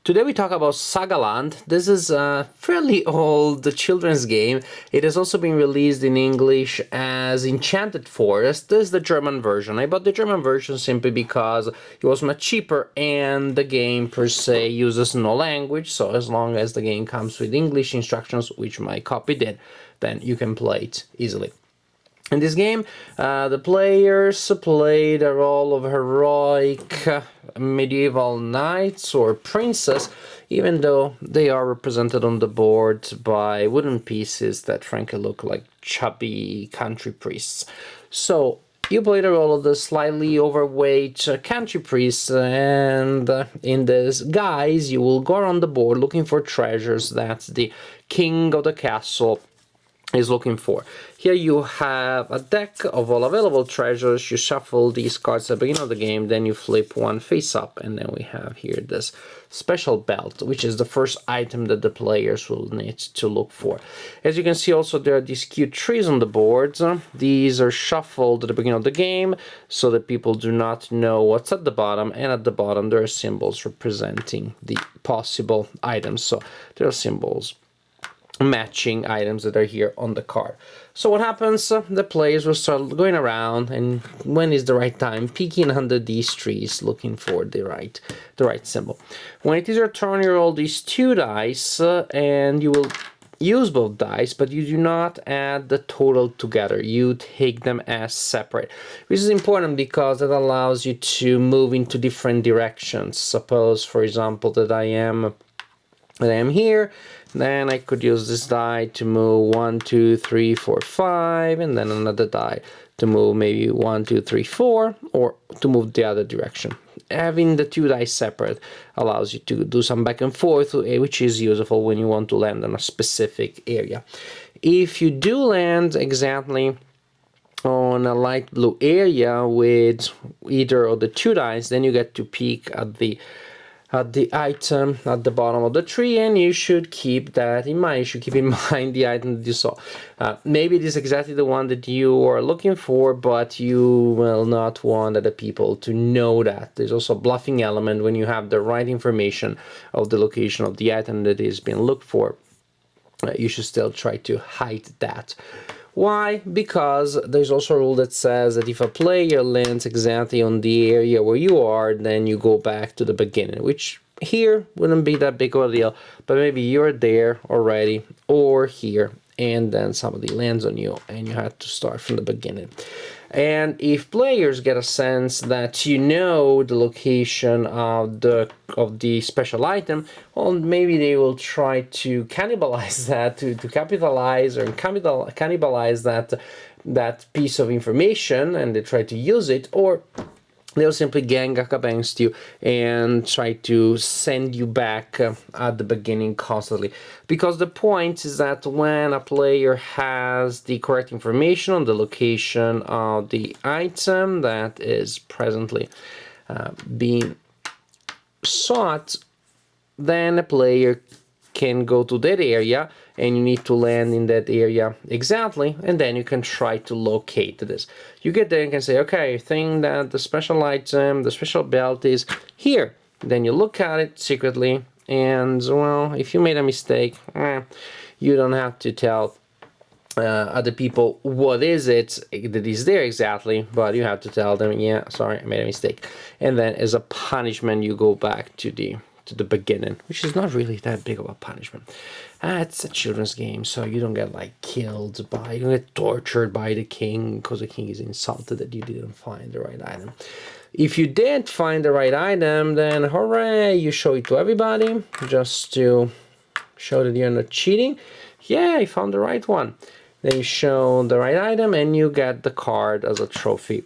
Today we talk about Sagaland. This is a fairly old children's game. It has also been released in English as Enchanted Forest. This is the German version. I bought the German version simply because it was much cheaper and the game per se uses no language, so as long as the game comes with English instructions, which my copy did, then you can play it easily. In this game, the players play the role of heroic medieval knights or princes, even though they are represented on the board by wooden pieces that frankly look like chubby country priests. So you play the role of the slightly overweight country priest, and in this guise you will go around the board looking for treasures that the king of the castle is looking for. Here you have a deck of all available treasures. You shuffle these cards at the beginning of the game, then you flip one face up, and then we have here this special belt, which is the first item that the players will need to look for. As you can see, also there are these cute trees on the board. These are shuffled at the beginning of the game so that people do not know what's at the bottom, and at the bottom there are symbols representing the possible items. So there are symbols matching items that are here on the card. So what happens? The players will start going around, and when is the right time, peeking under these trees, looking for the right symbol. When it is your turn, you roll these two dice, and you will use both dice, but you do not add the total together. You take them as separate, which is important because it allows you to move into different directions. Suppose, for example, that I am here, then I could use this die to move 1, 2, 3, 4, 5, and then another die to move maybe 1, 2, 3, 4, or to move the other direction. Having the two dice separate allows you to do some back and forth, which is useful when you want to land on a specific area. If you do land exactly on a light blue area with either of the two dice, then you get to peek at the item at the bottom of the tree, and you should keep that in mind. You should keep in mind the item that you saw. Maybe it is exactly the one that you are looking for, but you will not want other people to know that. There's also a bluffing element. When you have the right information of the location of the item that is being looked for, you should still try to hide that. Why? Because there's also a rule that says that if a player lands exactly on the area where you are, then you go back to the beginning, which here wouldn't be that big of a deal, but maybe you're there already, or here, and then somebody lands on you and you have to start from the beginning. And if players get a sense that you know the location of the special item, well, maybe they will try to cannibalize that, to capitalize or cannibalize that piece of information, and they try to use it, or they'll simply gang up against you and try to send you back at the beginning constantly. Because the point is that when a player has the correct information on the location of the item that is presently being sought, then a player can go to that area, and you need to land in that area exactly, and then you can try to locate this. You get there and can say, okay, I think that the special item, the special belt is here. Then you look at it secretly, and well, if you made a mistake, you don't have to tell other people what is it that is there exactly, but you have to tell them, yeah, sorry, I made a mistake. And then as a punishment, you go back to the beginning, which is not really that big of a punishment. It's a children's game, so you don't get like killed you don't get tortured by the king because the king is insulted that you didn't find the right item. If you did find the right item, then hooray, you show it to everybody just to show that you're not cheating. Yeah, I found the right one. Then you show the right item and you get the card as a trophy.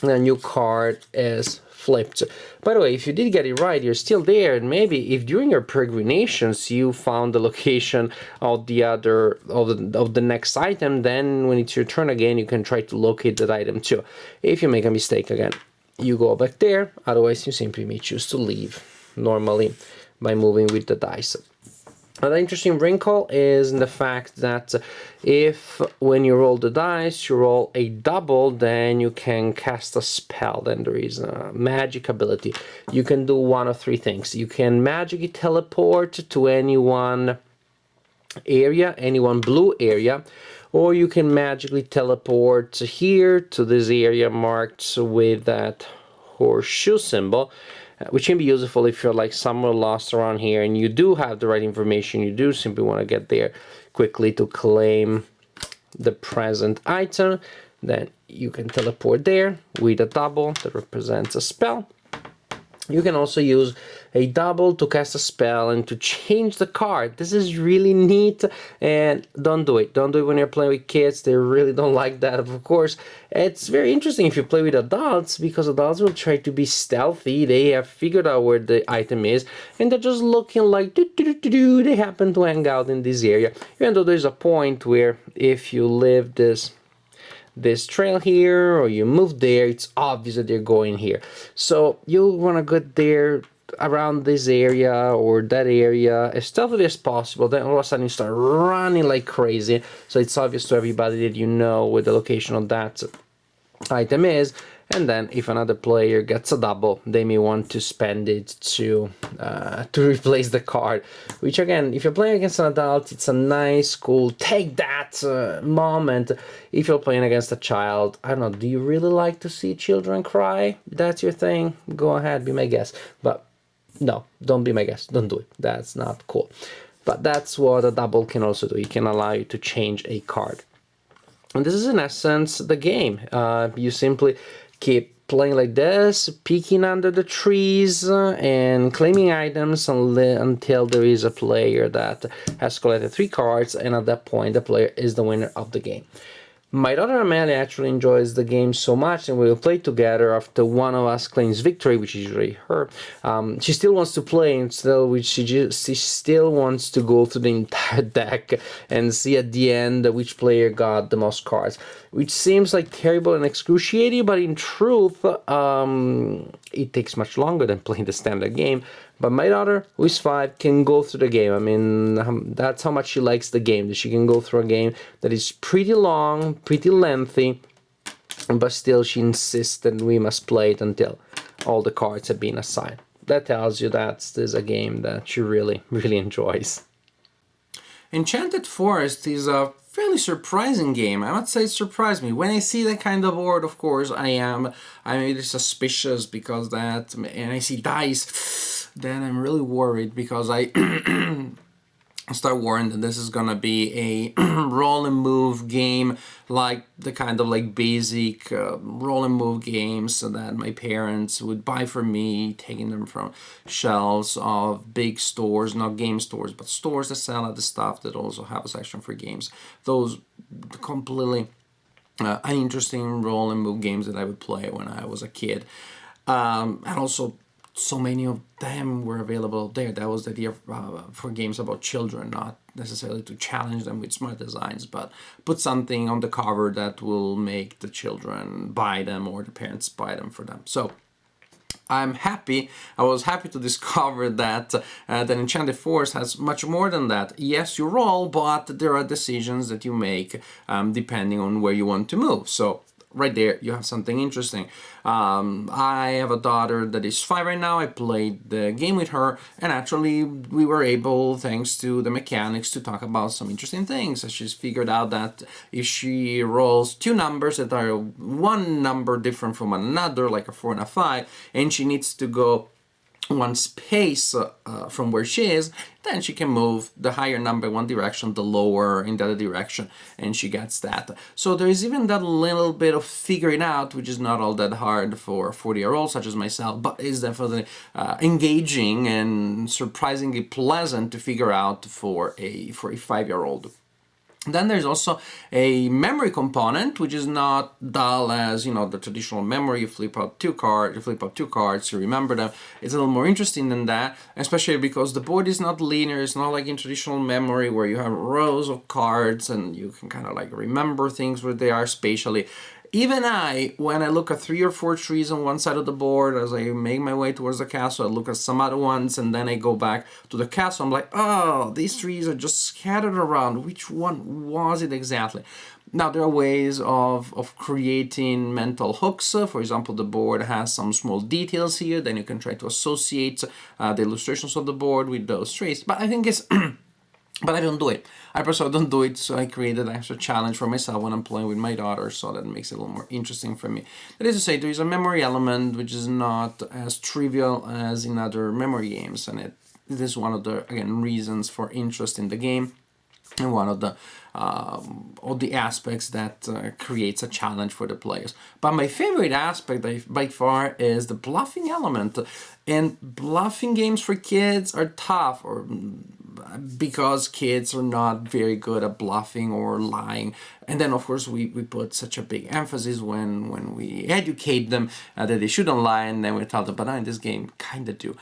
The new card is flipped. By the way, if you did get it right, you're still there, and maybe if during your peregrinations you found the location of the next item, then when it's your turn again, you can try to locate that item too. If you make a mistake again, you go back there. Otherwise, you simply may choose to leave normally by moving with the dice. Another interesting wrinkle is in the fact that if when you roll the dice, you roll a double, then you can cast a spell. Then there is a magic ability. You can do one of three things. You can magically teleport to any one area, any one blue area, or you can magically teleport here to this area marked with that horseshoe symbol, which can be useful if you're like somewhere lost around here and you do have the right information. You do simply want to get there quickly to claim the present item. Then you can teleport there with a double that represents a spell. You can also use a double to cast a spell and to change the card. This is really neat, and don't do it. Don't do it when you're playing with kids. They really don't like that, of course. It's very interesting if you play with adults, because adults will try to be stealthy. They have figured out where the item is, and they're just looking like do. They happen to hang out in this area. Even though there's a point where if you leave this trail here or you move there, it's obvious that they're going here. So you'll want to get there around this area or that area as stealthily as possible. Then all of a sudden you start running like crazy, so it's obvious to everybody that you know where the location of that item is. And then if another player gets a double, they may want to spend it to replace the card, which again, if you're playing against an adult, it's a nice, cool, take that moment. If you're playing against a child, I don't know, do you really like to see children cry? That's your thing? Go ahead, be my guest. But no, don't be my guest. Don't do it. That's not cool. But that's what a double can also do. It can allow you to change a card. And this is in essence the game. You simply keep playing like this, peeking under the trees and claiming items until there is a player that has collected 3 cards, and at that point the player is the winner of the game. My daughter Amelia actually enjoys the game so much, and we will play together after one of us claims victory, which is usually her. She still wants to play, and she still wants to go through the entire deck and see at the end which player got the most cards, which seems like terrible and excruciating, but in truth, it takes much longer than playing the standard game. But my daughter, who is 5, can go through the game. I mean, that's how much she likes the game, that she can go through a game that is pretty long, pretty lengthy, but still she insists that we must play it until all the cards have been assigned. That tells you that this is a game that she really, really enjoys. Enchanted Forest is a fairly surprising game. I would say it surprised me. When I see that kind of board, of course, I'm really suspicious because that, and I see dice, then I'm really worried because I start worrying that this is gonna be a roll and move game, like the kind of like basic roll and move games that my parents would buy for me, taking them from shelves of big stores, not game stores, but stores that sell other stuff that also have a section for games. Those completely uninteresting roll and move games that I would play when I was a kid, and also so many of them were available there. That was the idea for games about children, not necessarily to challenge them with smart designs, but put something on the cover that will make the children buy them or the parents buy them for them. So I'm happy. I was happy to discover that the Enchanted Forest has much more than that. Yes, you roll, but there are decisions that you make depending on where you want to move. So right there, you have something interesting. I have a daughter that is 5 right now. I played the game with her, and actually we were able, thanks to the mechanics, to talk about some interesting things. So she's figured out that if she rolls 2 numbers that are 1 number different from another, like a 4 and a 5, and she needs to go 1 space from where she is, then she can move the higher number in one direction, the lower in the other direction, and she gets that. So there is even that little bit of figuring out, which is not all that hard for a 40-year-old such as myself, but is definitely engaging and surprisingly pleasant to figure out for a 5-year-old. Then there's also a memory component, which is not dull as, you know, the traditional memory. You flip up two cards to remember them. It's a little more interesting than that, especially because the board is not linear. It's not like in traditional memory where you have rows of cards and you can kind of like remember things where they are spatially. Even when I look at 3 or 4 trees on one side of the board, as I make my way towards the castle, I look at some other ones, and then I go back to the castle. I'm like, oh, these trees are just scattered around. Which one was it exactly? Now, there are ways of creating mental hooks. For example, the board has some small details here. Then you can try to associate the illustrations of the board with those trees. But I think it's... But I don't do it. I personally don't do it, so I created an extra challenge for myself when I'm playing with my daughter, so that makes it a little more interesting for me. That is to say, there is a memory element which is not as trivial as in other memory games, and it is one of the, again, reasons for interest in the game, and one of the aspects that creates a challenge for the players. But my favorite aspect by far is the bluffing element. And bluffing games for kids are tough, or because kids are not very good at bluffing or lying. And then, of course, we put such a big emphasis when we educate them that they shouldn't lie, and then we tell them, but in this game, kind of do.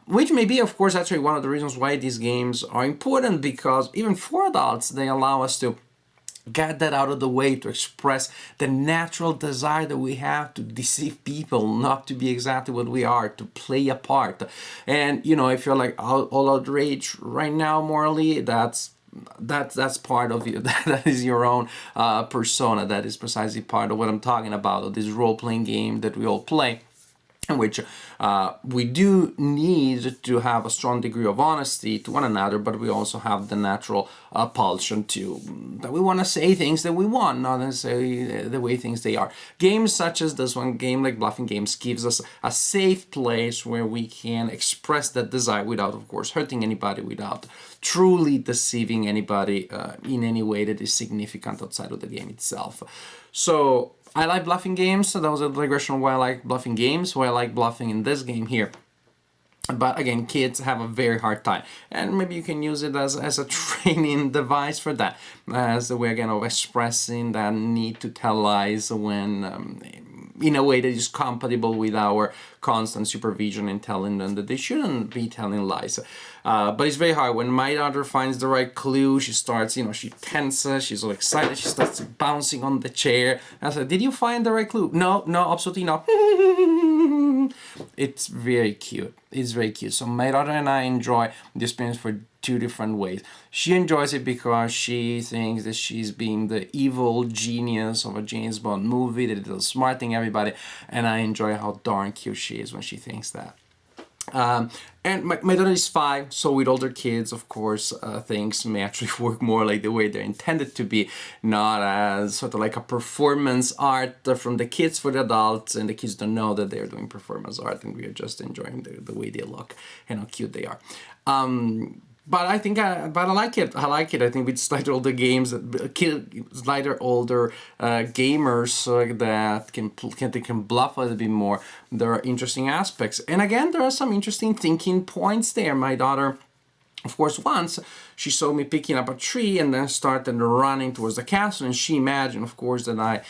Which may be, of course, actually one of the reasons why these games are important, because even for adults, they allow us to get that out of the way, to express the natural desire that we have to deceive people, not to be exactly what we are, to play a part. And, you know, if you're like all outraged right now morally, that's part of you. That is your own persona. That is precisely part of what I'm talking about, of this role-playing game that we all play, in which we do need to have a strong degree of honesty to one another, but we also have the natural pulsion that we want to say things that we want, not necessarily the way things they are. Games such as this one, game like Bluffing Games, gives us a safe place where we can express that desire without, of course, hurting anybody, without truly deceiving anybody in any way that is significant outside of the game itself. So I like bluffing games, so that was a digression of why I like bluffing games, why I like bluffing in this game here. But again, kids have a very hard time, and maybe you can use it as a training device for that, as a way, again, of expressing that need to tell lies when in a way that is compatible with our constant supervision and telling them that they shouldn't be telling lies. But it's very hard. When my daughter finds the right clue, she starts, she tenses, she's all excited, she starts bouncing on the chair. I said, did you find the right clue? No, absolutely not. It's very cute. It's very cute. So my daughter and I enjoy the experience for 2 different ways. She enjoys it because she thinks that she's being the evil genius of a James Bond movie, that is smarting everybody, and I enjoy how darn cute she is when she thinks that. And my daughter is 5, so with older kids, of course, things may actually work more like the way they're intended to be, not as sort of like a performance art from the kids for the adults, and the kids don't know that they're doing performance art, and we are just enjoying the way they look and how cute they are. But I think, but I like it. I like it. I think with slightly older games, slightly older gamers that can bluff a little bit more. There are interesting aspects, and again, there are some interesting thinking points there. My daughter, of course, once she saw me picking up a tree and then started running towards the castle, and she imagined, of course, that I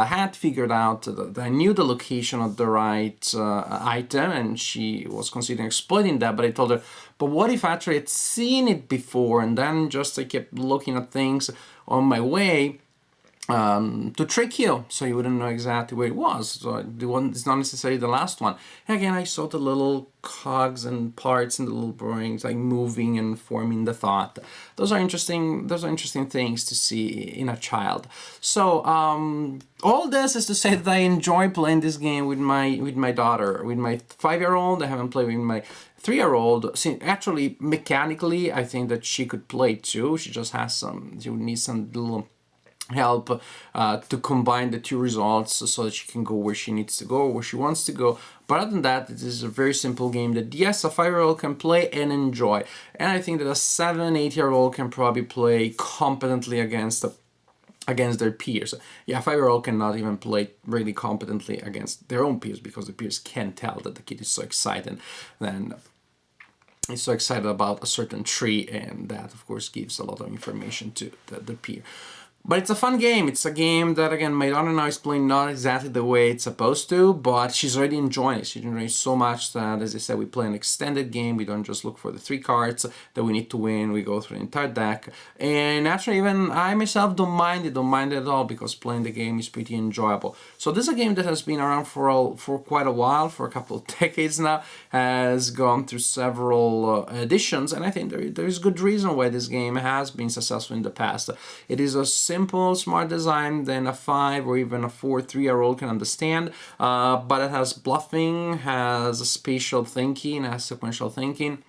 had figured out that I knew the location of the right item, and she was considering exploiting that. But I told her, but what if actually I had seen it before, and then just I kept looking at things on my way to trick you, so you wouldn't know exactly where it was. So it's not necessarily the last one. And again, I saw the little cogs and parts and the little drawings like moving and forming the thought. Those are interesting things to see in a child. So all this is to say that I enjoy playing this game with my daughter, with my 5-year-old. I haven't played with my 3-year-old. Actually, mechanically, I think that she could play too. She would need some little help to combine the 2 results so that she can go where she needs to go, where she wants to go. But other than that, it is a very simple game that, yes, a 5-year-old can play and enjoy. And I think that a 7, 8-year-old can probably play competently against their peers. Yeah, a 5-year-old cannot even play really competently against their own peers, because the peers can tell that the kid is so excited. Then is so excited about a certain tree, and that, of course, gives a lot of information to the peer. But it's a fun game. It's a game that, again, my daughter now is playing not exactly the way it's supposed to, but she's already enjoying it. She's enjoying it so much that, as I said, we play an extended game. We don't just look for the 3 cards that we need to win. We go through the entire deck. And actually, even I myself don't mind it at all, because playing the game is pretty enjoyable. So this is a game that has been around for quite a while, for a couple of decades now, has gone through several editions, and I think there is good reason why this game has been successful in the past. It is a simple, smart design that a 5 or even a 4, 3-year-old can understand, but it has bluffing, has spatial thinking, has sequential thinking,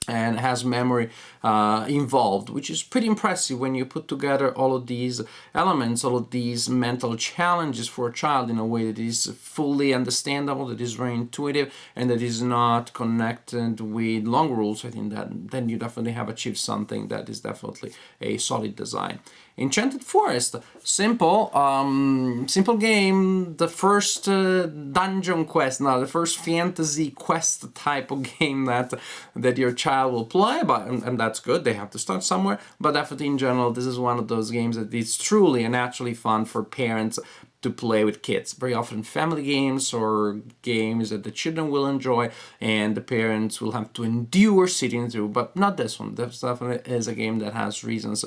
and has memory involved, which is pretty impressive when you put together all of these elements, all of these mental challenges for a child in a way that is fully understandable, that is very intuitive, and that is not connected with long rules. I think that then you definitely have achieved something that is definitely a solid design. Enchanted Forest, simple game. The first dungeon quest, now the first fantasy quest type of game that your child will play, and that's good. They have to start somewhere, but definitely in general, this is one of those games that is truly and actually fun for parents to play with kids. Very often family games or games that the children will enjoy and the parents will have to endure sitting through, but not this one. This definitely is a game that has reasons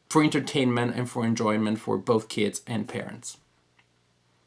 for entertainment and for enjoyment for both kids and parents.